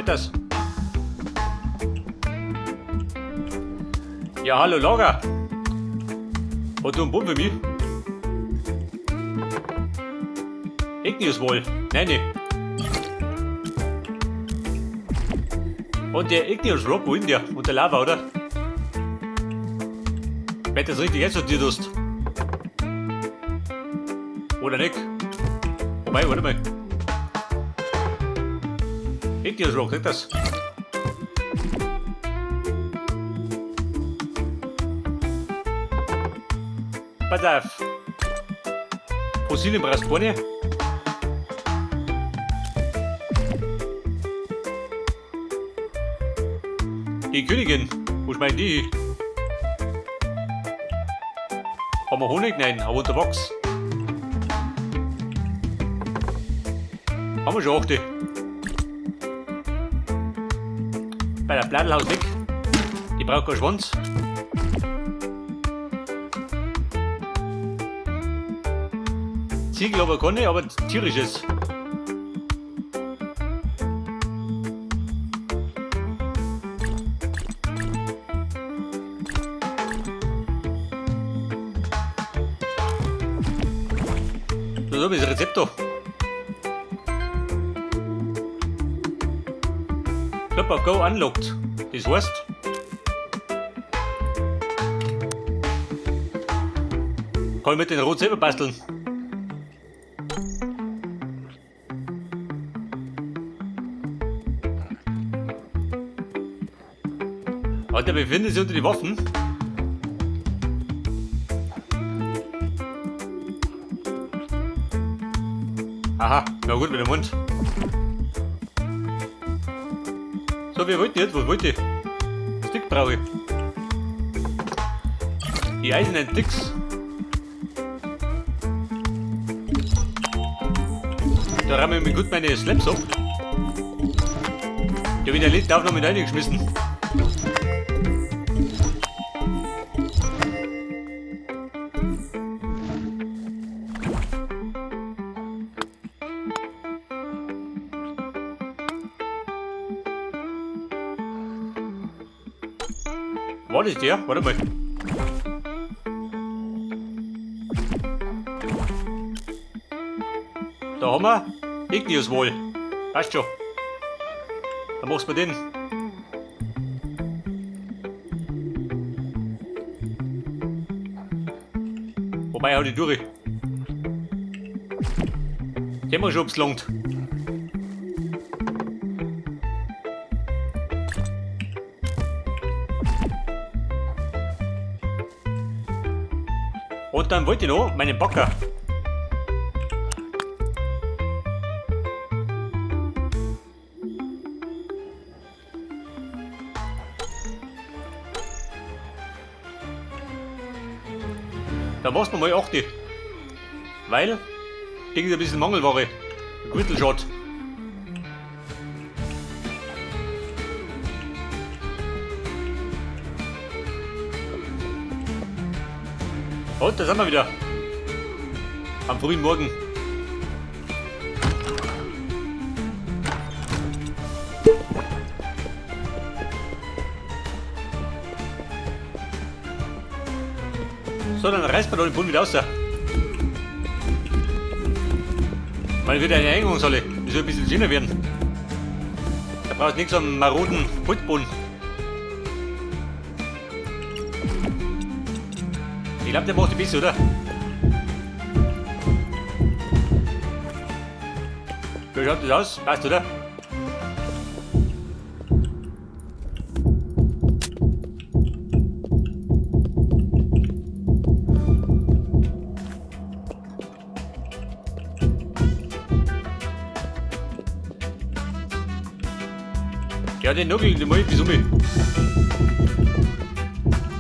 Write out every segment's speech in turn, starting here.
Nicht das? Ja, hallo Lager. Hast du einen Bund für mich? Ignius wohl. Nein, nicht. Und der Ignius Rock, wo ist der? Unter Lava, oder? Wenn das richtig jetzt sortiert hast. Oder nicht? Wobei, warte mal. Ignius Rock, nicht das? Pass auf. Fossilien brauchst du keine. Die Königin, wo schmeißen die? Haben wir Honig? Nein, aber unter Wachs. Haben wir schon 8. Bei der Bladelhaus weg. Die braucht keinen Schwanz. Ziegel aber keine, aber tierisches. So ist das Rezept da. Club of Go unlocked. Das heißt, kann ich mit den Rot selber basteln. Alter, befindet sich unter die Waffen. Aha, na gut, mit dem Mund. So, wir wollten jetzt, was wollte ich? Stick brauche ich. Die eisernen Sticks. Da ramme ich mir gut meine Slaps ab. Die habe ich in der letzten Aufnahme mit reingeschmissen. War das der? Warte mal. Da haben wir Ignius wohl. Passt schon. Dann machst du den. Wobei hau die durch. Sehen wir schon, ob's langt. Und dann wollte ich noch meinen Backer. Da machst du mal 8. Weil, gegen ein bisschen Mangelware. Quittelschott. Und da sind wir wieder. Am frühen Morgen. So, dann reißt man da den Bund wieder raus. Mal wieder eine Eingangshalle. Die soll ein bisschen schöner werden. Da brauchst du nichts am maroden Putboden. Ich glaube, der macht die Bisse, oder? Wie schaut das aus? Passt, oder? Ja, den Nuggel, den mal die Summe.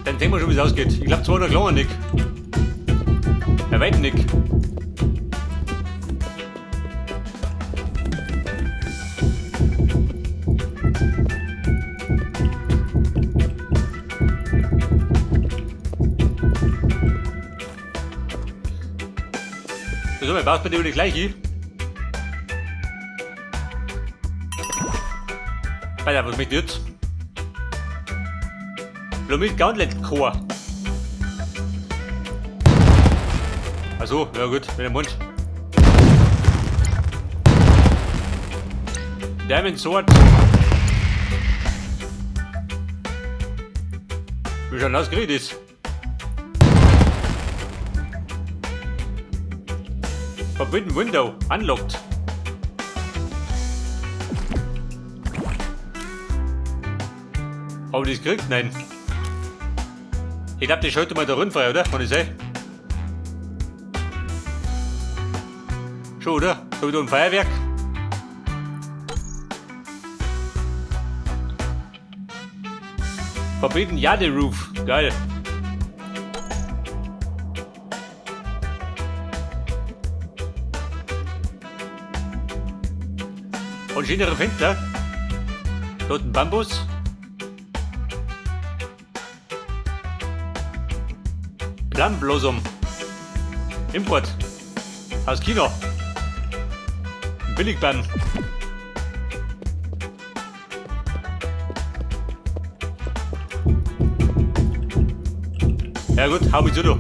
Dann sehen wir schon, wie es ausgeht. Ich glaube, 200 Klanger nicht. Bei weitem nicht. So, man baut bei dir gleich hin. Alter, was mit jetzt? Blomit Gauntlet Core. Achso, ja gut, mit dem Mund. Diamond Sword. Wie schon ausgerät ist. Forbidden Window, unlocked. Aber das kriegt nein. Ich glaub, das schaut mal da rund frei, oder? Kann ich sehen? Schon, oder? So wie da ein Feuerwerk. Forbidden Yard Roof. Geil. Und schönere Fenster. Dort ein Bambus. Plum Blossom. Import. Aus China. Billigbann. Ja gut, hau mich zu du.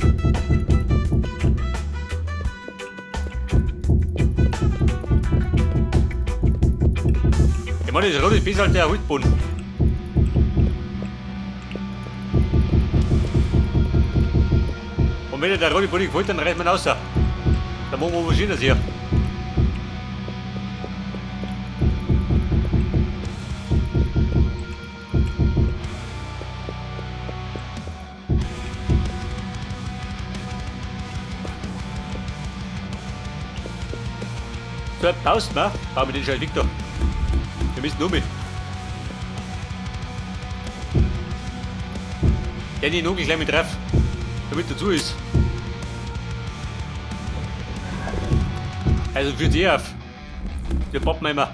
Ich meine, das Rot ist besser als der Holzboden. Und wenn dir der rote Boden gefällt, dann reißt man raus. Dann machen wir was Schönes hier. So, Pause, ne? Bauen wir den scheiß Victor. Wir müssen um mit. Der den Nugel gleich mit drauf, damit dazu ist. Also für die auf. Wir poppen immer.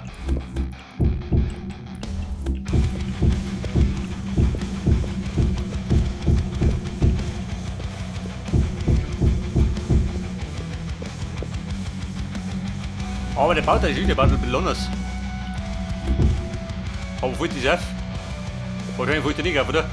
Aber der baut der baut ein bisschen anders. Aber fällt das auf? Wahrscheinlich fällt der nicht auf, oder?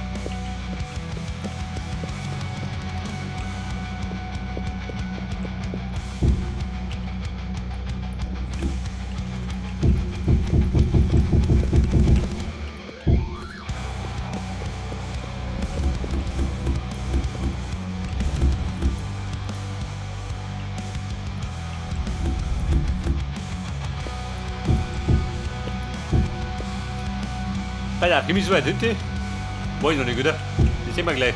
Alter, gib mich so weit hinten. Weiß ich noch nicht, oder? Das sehen wir gleich.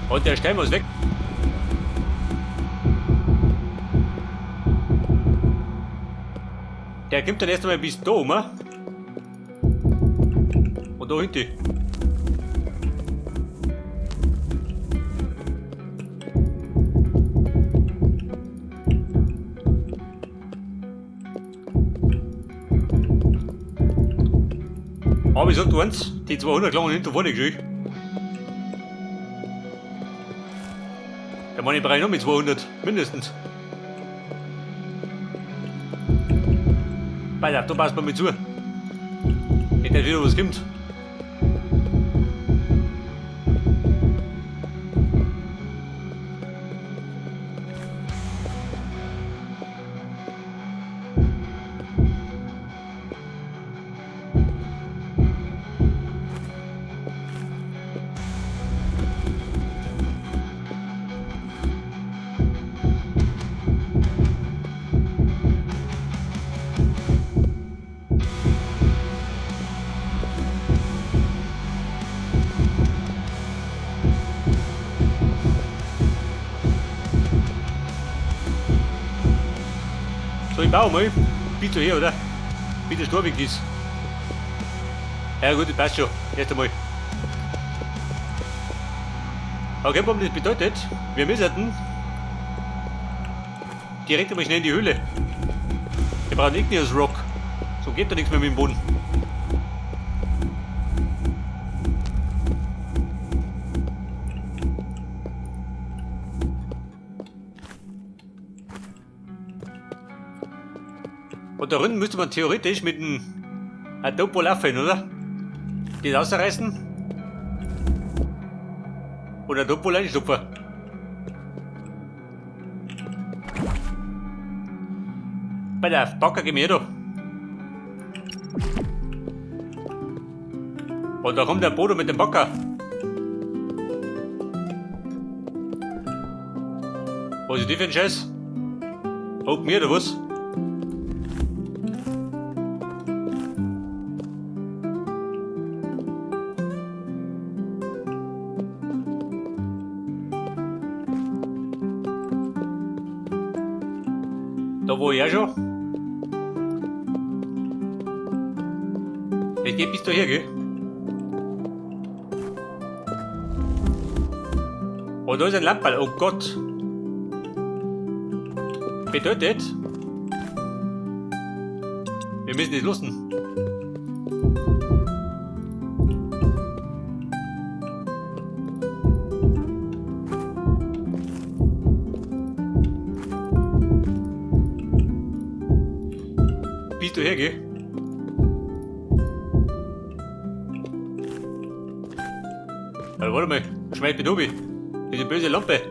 Und der Stein muss weg. Der kommt dann erst einmal bis da oben. Und da hinten. Aber ich sag eins, die 200 klangen hinter vorne geschickt. Der Mann, ich brauche noch mit 200, mindestens. Weiter, da passt man mit zu. Nicht wieder was kommt. So, ich baue mal. Bitte her, oder? Bitte Storweg ist. Ja gut, das passt schon. Erst einmal. Okay, warum das bedeutet, wir müssen direkt einmal schnell in die Höhle. Wir brauchen Igneous Rock. So geht da nichts mehr mit dem Boden. Und darin müsste man theoretisch mit dem Adobo laufen, oder? Das rausreißen. Und Adobo reinstopfen. Bei der Backer geh mir da. Und da kommt der Bodo mit dem Backer. Was ist die für ein Scheiß? Haut mir oder was? Da wo ich ja schon. Jetzt geht bis daher, gell? Oh, da ist ein Lamperl, oh Gott. Bedeutet, wir müssen es lassen. Bist du her, gell? Also, warte mal, schmeiß mich obi. Diese böse Lampe.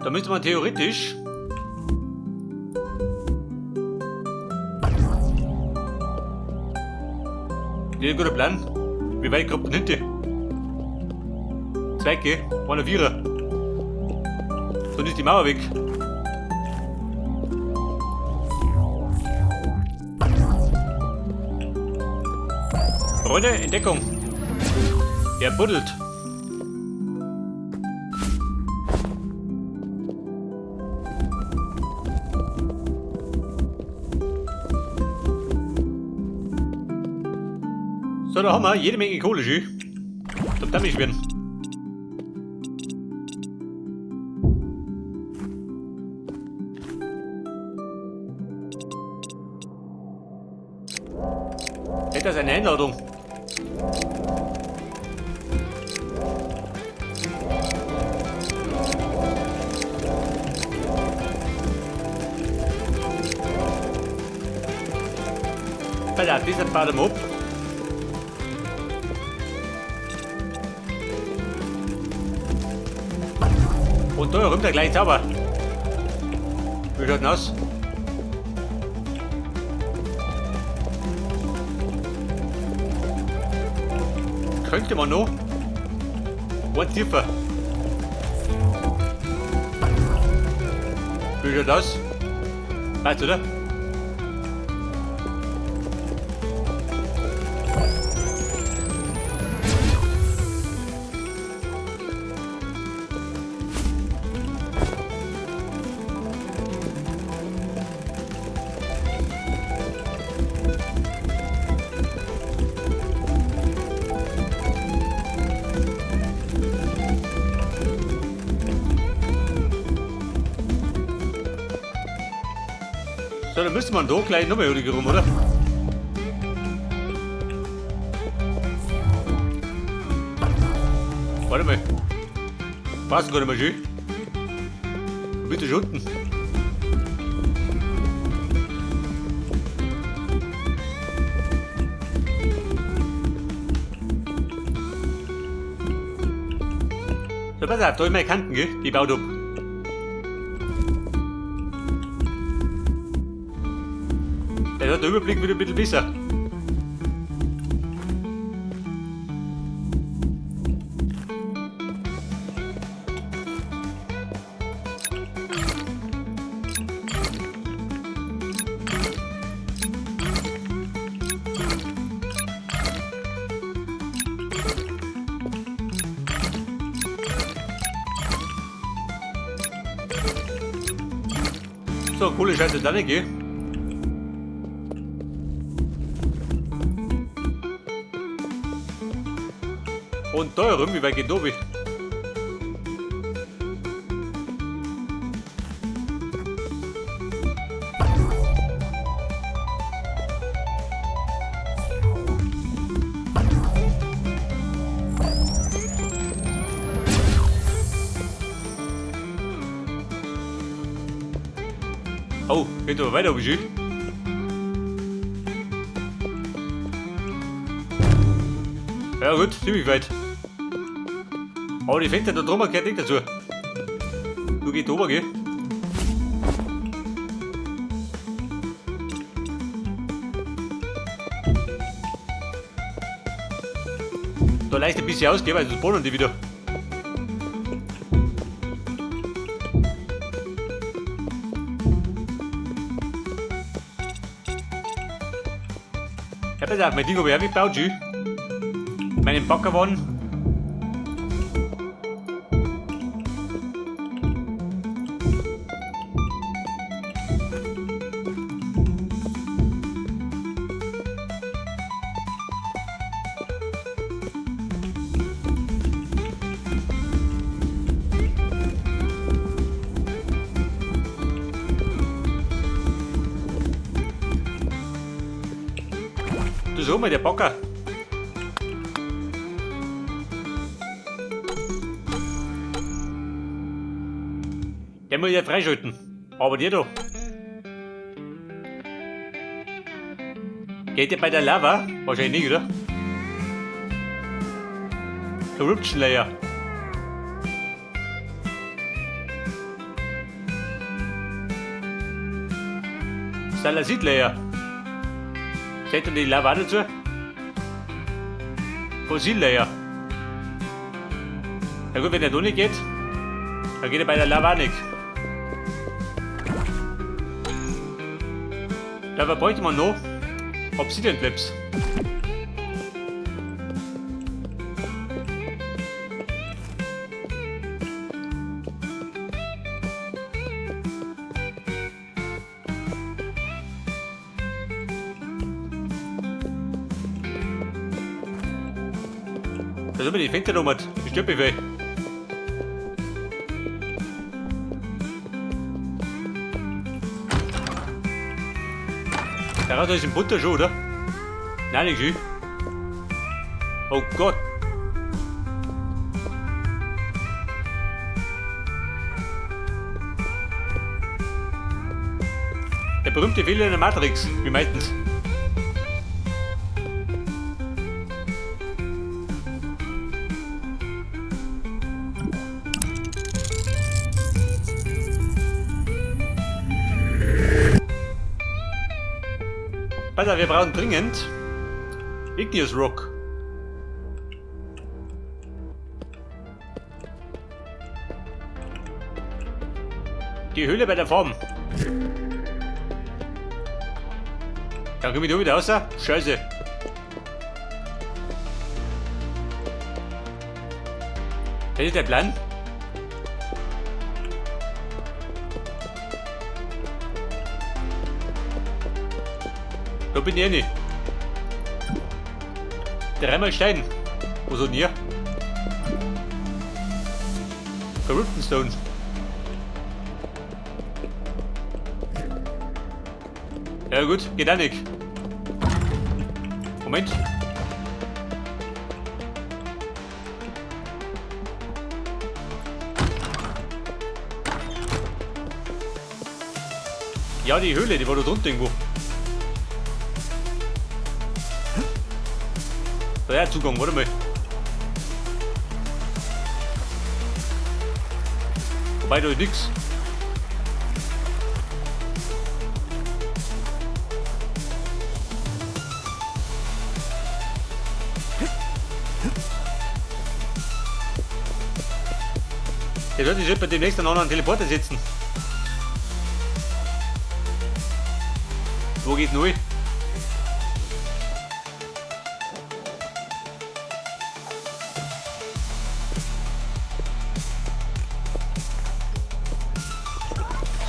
Da müsste man theoretisch ein guter Plan. Wie weit kommt denn hinten? 2 G, 1 Vierer. Dann ist die Mauer weg. Freunde, Entdeckung. Er buddelt. So, da haben wir jede Menge Kohle schön. Zum Dammig werden. Hätte das eine Einladung? Alter, dieser baut ihm ab. Und da rum der gleich sauber. Wie schaut denn aus? Könnte man noch? Ein tiefer. Wie schaut aus? Passt, oder? So, dann müsste man da gleich nochmal rum, oder? Warte mal. Passt gar nicht mehr schön. Bitte schon unten. So, pass auf, da immer Kanten, gell? Die baut ab. Der hat den Überblick wieder ein bisschen besser. So, coole Scheiße, dann nicht, gell? Und da rum, wie weit geht da? Oh, geht aber weiter, Obischi. Ja gut, ziemlich weit. Aber die Fenster da drüber gehört nicht dazu. Du gehst drüber, gell? Da leicht ein bisschen ausgehen, weil sonst bohren die wieder. Ja, pass auf, mein Ding habe ich auch gebaut, schon. Meinen Backerwagen. Du so mal, der Backer. Der muss ja freischalten. Aber der da. Geht der bei der Lava? Wahrscheinlich nicht, oder? Corruption Layer. Salasit Layer. Seht ihr die Lava auch dazu? Fossil Layer. Na gut, wenn der noch nicht geht, dann geht er bei der Lava auch nicht. Dabei bräuchte man noch Obsidian Clips. Da sind wir die Fenster noch mit. Die stirbt mich weh. Der Rad ist im Butter schon, oder? Nein, nicht schön. Oh Gott. Der berühmte Fehler in der Matrix, wie meistens. Pass auf, wir brauchen dringend Igneous Rock. Die Höhle bei der Farm. Dann komme ich da wieder raus. Scheiße. Das ist der Plan. Da bin ich nicht. Dreimal Stein. Wo sind ihr? Corruption Stone. Ja gut, geht auch nicht. Moment. Ja, die Höhle, die war da drunter irgendwo. Da ja, Zugang, warte mal. Wobei da ist nix. Jetzt wird sich bei demnächst einen anderen Teleporter setzen. Wo geht neu?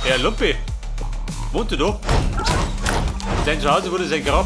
Herr Lumpi, wohnt du da? Sein Zuhause wurde sein Grab.